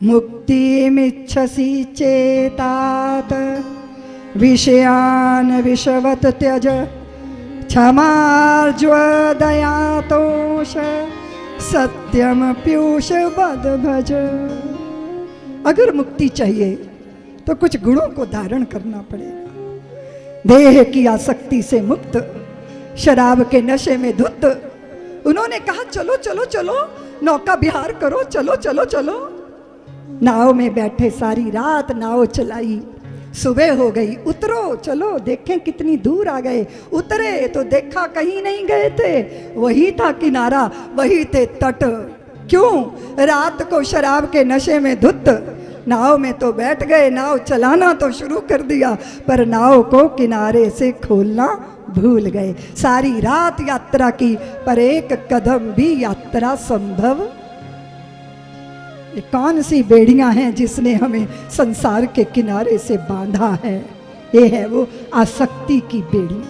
मुक्तिमिच्छसि चेतात विषयान विषवत त्यज क्षमार्ज्वदयातोष सत्यम पीयूष बद भज। अगर मुक्ति चाहिए तो कुछ गुणों को धारण करना पड़ेगा। देह की आसक्ति से मुक्त, शराब के नशे में धुत। उन्होंने कहा चलो चलो चलो नौका विहार करो, चलो चलो चलो। नाव में बैठे सारी रात नाव चलाई, सुबह हो गई, उतरो चलो देखें कितनी दूर आ गए। उतरे तो देखा कहीं नहीं गए थे, वही था किनारा, वही थे तट। क्यों? रात को शराब के नशे में धुत नाव में तो बैठ गए, नाव चलाना तो शुरू कर दिया, पर नाव को किनारे से खोलना भूल गए। सारी रात यात्रा की, पर एक कदम भी यात्रा संभव। ये कौन सी बेड़ियां हैं जिसने हमें संसार के किनारे से बांधा है? ये है वो आसक्ति की बेड़ियां।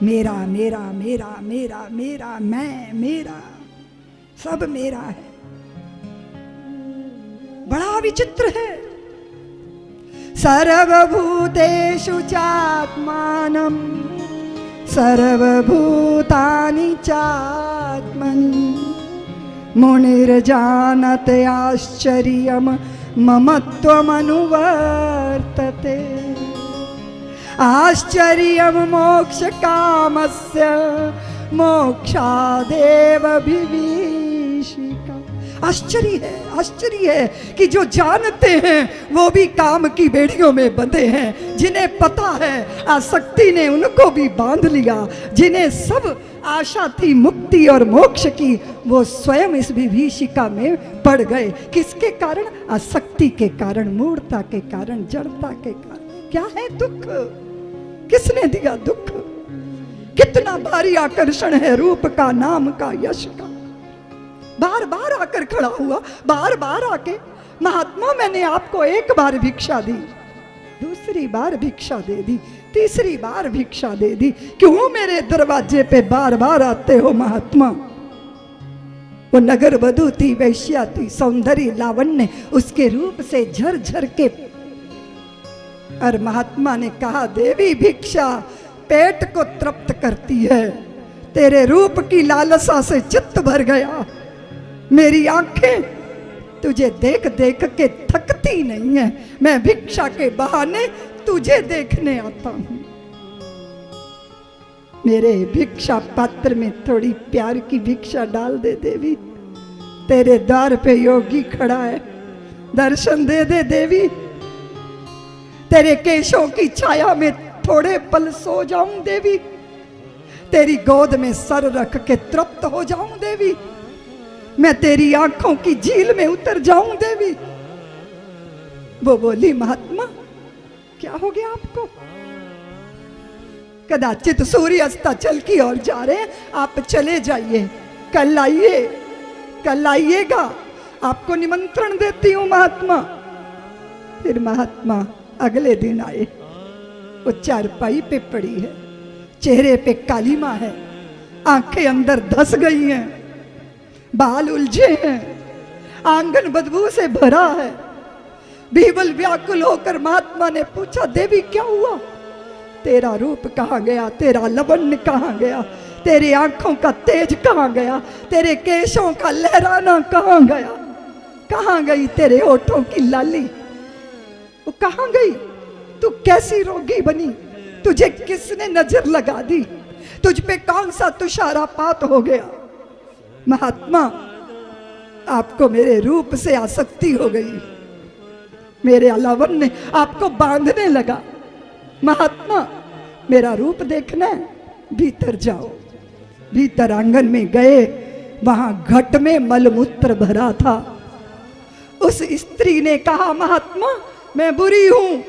मेरा मेरा मेरा मेरा मेरा, मैं मेरा, सब मेरा है। बड़ा विचित्र है। सर्वभूतेषु चात्मानं सर्वभूतानि चात्मनि मुनिर्जानते आश्चर्यं ममत्वमनुवर्तते। आश्चर्यं मोक्षकामस्य मोक्षादेव विभीषिका। आश्चर्य है कि जो जानते हैं वो भी काम की बेड़ियों में बंधे हैं। जिन्हें पता है आसक्ति ने उनको भी बांध लिया, जिन्हें सब आशा थी मुक्ति और मोक्ष की, वो स्वयं इस विभीषिका में पड़ गए। किसके कारण? आसक्ति के कारण, मूढ़ता के कारण, जड़ता के कारण। क्या है दुख? किसने दिया दुख? कितना भारी आकर्षण है रूप का, नाम का, यश का। बार बार आकर खड़ा हुआ, बार बार आके, महात्मा मैंने आपको एक बार भिक्षा दी, दूसरी बार भिक्षा दे दी, तीसरी बार भिक्षा दे दी, क्यों मेरे दरवाजे पे बार बार आते हो महात्मा? वो नगर वधू थी, वैश्या थी, सौंदर्य लावण्य उसके रूप से झरझर के। और महात्मा ने कहा देवी भिक्षा पेट को तृप्त करती है, तेरे रूप की लालसा से चित्त भर गया। मेरी आंखें तुझे देख देख के थकती नहीं है, मैं भिक्षा के बहाने तुझे देखने आता हूं। मेरे भिक्षा पात्र में थोड़ी प्यार की भिक्षा डाल दे देवी। तेरे द्वार पे योगी खड़ा है, दर्शन दे दे देवी। तेरे केशों की छाया में थोड़े पल सो जाऊं देवी। तेरी गोद में सर रख के तृप्त हो जाऊं देवी। मैं तेरी आंखों की झील में उतर जाऊं देवी। वो बोली महात्मा क्या हो गया आपको? कदाचित सूर्य अस्ताचल की ओर जा रहे हैं, आप चले जाइए, कल आइए, कल आइएगा, आपको निमंत्रण देती हूं महात्मा। फिर महात्मा अगले दिन आए। वो चारपाई पे पड़ी है, चेहरे पे कालीमा है, आंखें अंदर धस गई हैं, बाल उलझे हैं, आंगन बदबू से भरा है। बीबल व्याकुल होकर महात्मा ने पूछा देवी क्या हुआ? तेरा रूप कहाँ गया? तेरा लवण्य कहाँ गया? तेरी आंखों का तेज कहाँ गया? तेरे केशों का लहराना कहाँ गया? कहाँ गई तेरे होठों की लाली? वो कहाँ गई? तू कैसी रोगी बनी? तुझे किसने नजर लगा दी? तुझ पे कौन सा तुषारापात हो गया? महात्मा आपको मेरे रूप से आसक्ति हो गई, मेरे लावण्य आपको बांधने लगा। महात्मा मेरा रूप देखना है, भीतर जाओ। भीतर आंगन में गए, वहां घट में मलमूत्र भरा था। उस स्त्री ने कहा महात्मा मैं बुरी हूं,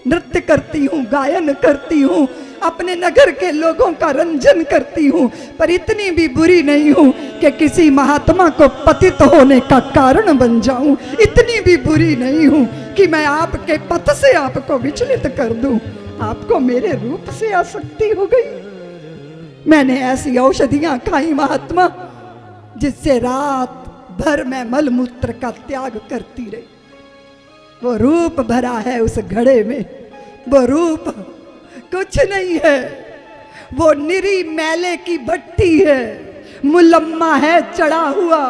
नृत्य करती हूं, गायन करती हूं, अपने नगर के लोगों का रंजन करती हूं, पर इतनी भी बुरी नहीं हूं कि किसी महात्मा को पतित होने का कारण बन जाऊं। इतनी भी बुरी नहीं हूं कि मैं आपके पथ से आपको विचलित कर दूं। आपको मेरे रूप से आसक्ति हो गई। मैंने ऐसी औषधियां खाई महात्मा जिससे रात भर मैं मल मूत्र का त्याग करती रही। वो रूप भरा है उस घड़े में, वो रूप कुछ नहीं है, वो निरी मैले की भट्टी है, मुलम्मा है चढ़ा हुआ।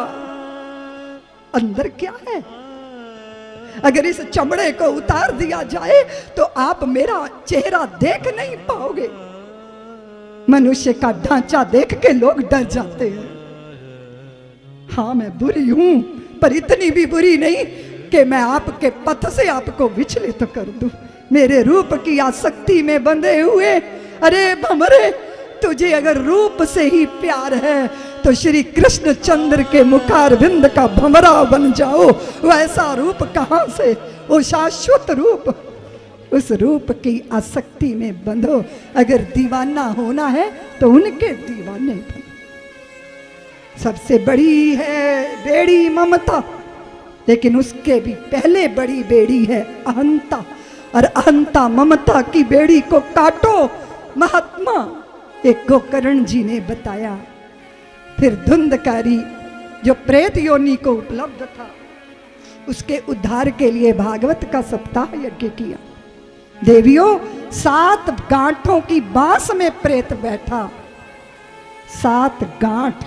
अंदर क्या है? अगर इस चमड़े को उतार दिया जाए तो आप मेरा चेहरा देख नहीं पाओगे। मनुष्य का ढांचा देख के लोग डर जाते हैं। हाँ मैं बुरी हूं, पर इतनी भी बुरी नहीं कि मैं आपके पथ से आपको विचलित कर दूं। मेरे रूप की आसक्ति में बंधे हुए, अरे भमरे, तुझे अगर रूप से ही प्यार है तो श्री कृष्ण चंद्र के मुखारविंद का भमरा बन जाओ। वैसा रूप कहां से? वो शाश्वत रूप, उस रूप की आसक्ति में बंधो। अगर दीवाना होना है तो उनके दीवाने बनो। सबसे बड़ी है बेड़ी ममता, लेकिन उसके भी पहले बड़ी बेड़ी है अहंता। और अहंता ममता की बेड़ी को काटो। महात्मा एक गोकर्ण जी ने बताया। फिर धुंधकारी जो प्रेत योनि को उपलब्ध था, उसके उद्धार के लिए भागवत का सप्ताह यज्ञ किया। देवियों, 7 गांठों की बांस में प्रेत बैठा। 7 गांठ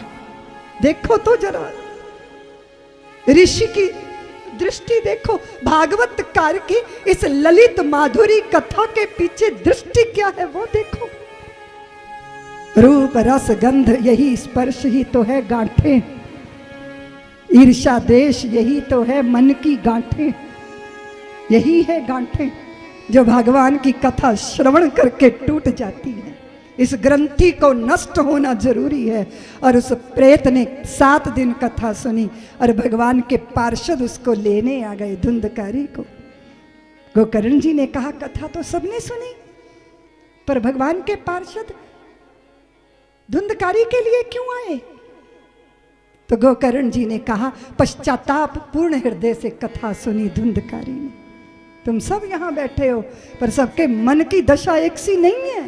देखो तो जरा, ऋषि की दृष्टि देखो। भागवत कार की इस ललित माधुरी कथा के पीछे दृष्टि क्या है वो देखो। रूप रस गंध यही स्पर्श ही तो है गांठें। ईर्ष्या देश यही तो है मन की गांठें। यही है गांठें जो भगवान की कथा श्रवण करके टूट जाती है। इस ग्रंथि को नष्ट होना जरूरी है। और उस प्रेत ने 7 दिन कथा सुनी और भगवान के पार्षद उसको लेने आ गए, धुंधकारी को। गोकर्ण जी ने कहा कथा तो सबने सुनी, पर भगवान के पार्षद धुंधकारी के लिए क्यों आए? तो गोकर्ण जी ने कहा पश्चाताप पूर्ण हृदय से कथा सुनी धुंधकारी ने। तुम सब यहां बैठे हो, पर सबके मन की दशा एक सी नहीं है।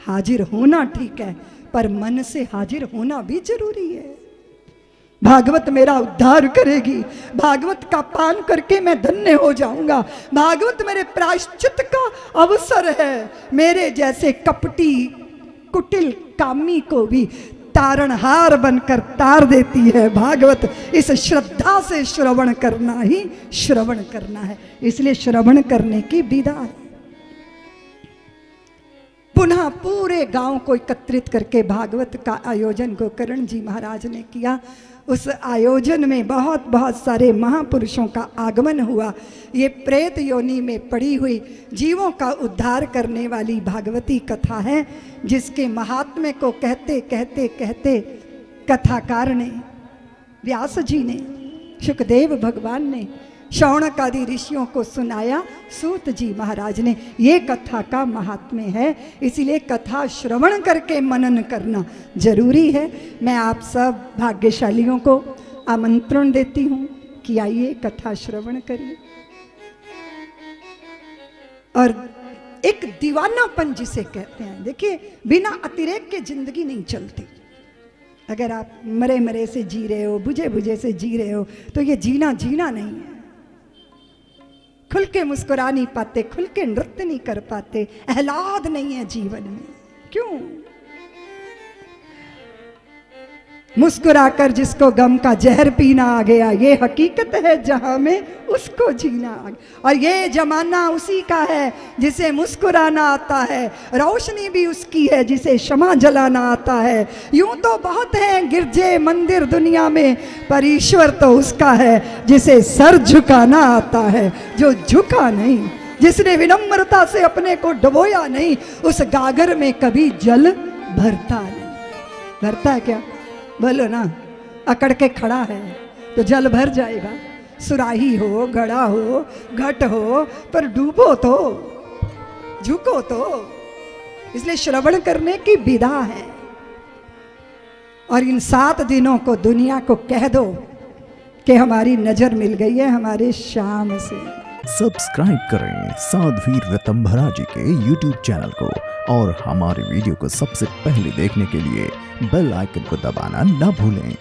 हाजिर होना ठीक है, पर मन से हाजिर होना भी जरूरी है। भागवत मेरा उद्धार करेगी। भागवत का पान करके मैं धन्य हो जाऊंगा। भागवत मेरे प्रायश्चित का अवसर है। मेरे जैसे कपटी कुटिल कामी को भी तारणहार बनकर तार देती है भागवत। इस श्रद्धा से श्रवण करना ही श्रवण करना है, इसलिए श्रवण करने की विधा है। पुनः पूरे गांव को एकत्रित करके भागवत का आयोजन गोकर्ण जी महाराज ने किया। उस आयोजन में बहुत बहुत सारे महापुरुषों का आगमन हुआ। ये प्रेत योनि में पड़ी हुई जीवों का उद्धार करने वाली भागवती कथा है, जिसके महात्म्य को कहते कहते कहते कथाकार ने, व्यास जी ने, सुखदेव भगवान ने, शौनक आदि ऋषियों को सुनाया। सूत जी महाराज ने। ये कथा का महात्म्य है, इसीलिए कथा श्रवण करके मनन करना जरूरी है। मैं आप सब भाग्यशालियों को आमंत्रण देती हूँ कि आइए कथा श्रवण करिए। और एक दीवानापन जिसे कहते हैं, देखिए बिना अतिरेक के जिंदगी नहीं चलती। अगर आप मरे मरे से जी रहे हो, बुझे बुझे से जी रहे हो, तो ये जीना जीना नहीं है। खुल के मुस्कुरा नहीं पाते, खुल के नृत्य नहीं कर पाते, आह्लाद नहीं है जीवन में। क्यों? मुस्कुराकर जिसको गम का जहर पीना आ गया, ये हकीकत है जहां में उसको जीना आ गया। और ये जमाना उसी का है जिसे मुस्कुराना आता है, रोशनी भी उसकी है जिसे क्षमा जलाना आता है। यूं तो बहुत हैं गिरजे मंदिर दुनिया में, पर ईश्वर तो उसका है जिसे सर झुकाना आता है। जो झुका नहीं, जिसने विनम्रता से अपने को डुबोया नहीं, उस गागर में कभी जल भरता नहीं। भरता है क्या? बोलो ना। अकड़ के खड़ा है तो जल भर जाएगा। सुराही हो, घड़ा हो, घट हो, पर डूबो तो, झुको तो। इसलिए श्रवण करने की विधा है। और इन 7 दिनों को दुनिया को कह दो कि हमारी नजर मिल गई है हमारे श्याम से। सब्सक्राइब करें साध्वी ऋतंभरा जी के YouTube चैनल को, और हमारे वीडियो को सबसे पहले देखने के लिए बेल आइकन को दबाना ना भूलें।